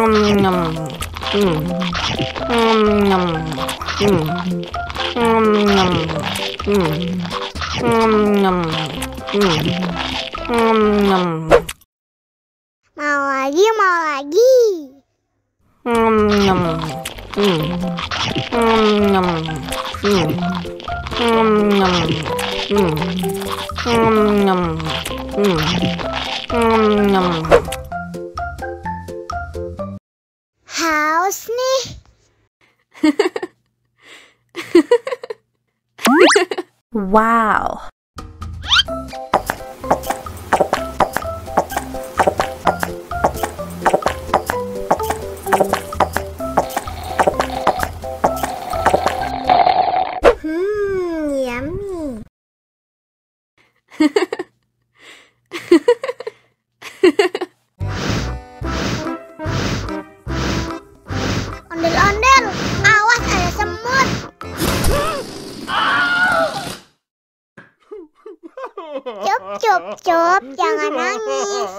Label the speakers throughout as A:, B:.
A: Mau lagi, mau lagi. Haus nih.
B: Wow.
A: Yummy. Ondel-ondel, awas ada semut. Cup, cup, cup, jangan nangis.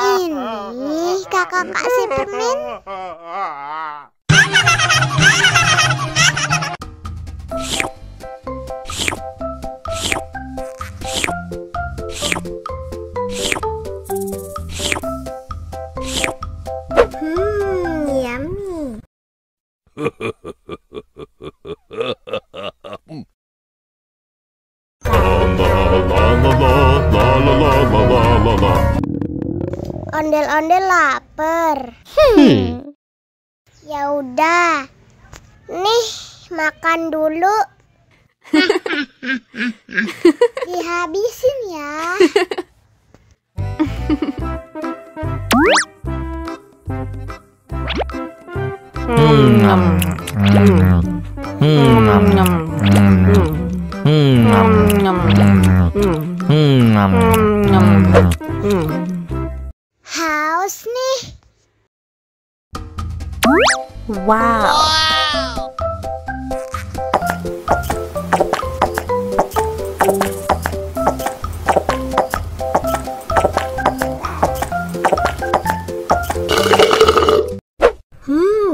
A: Ini kakak si Peremen. Yummy. Ondel-ondel lapar. Ya udah. Nih, makan dulu. Dihabisin ya. Haus nih.
B: Wow.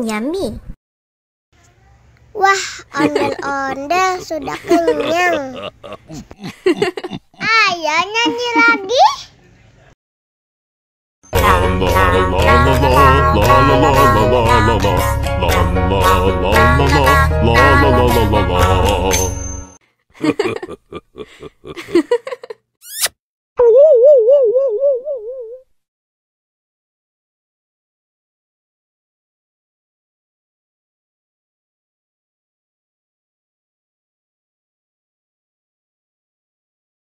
A: Yummy. Wah, ondel-ondel sudah kenyang. Ayo nyanyi lagi.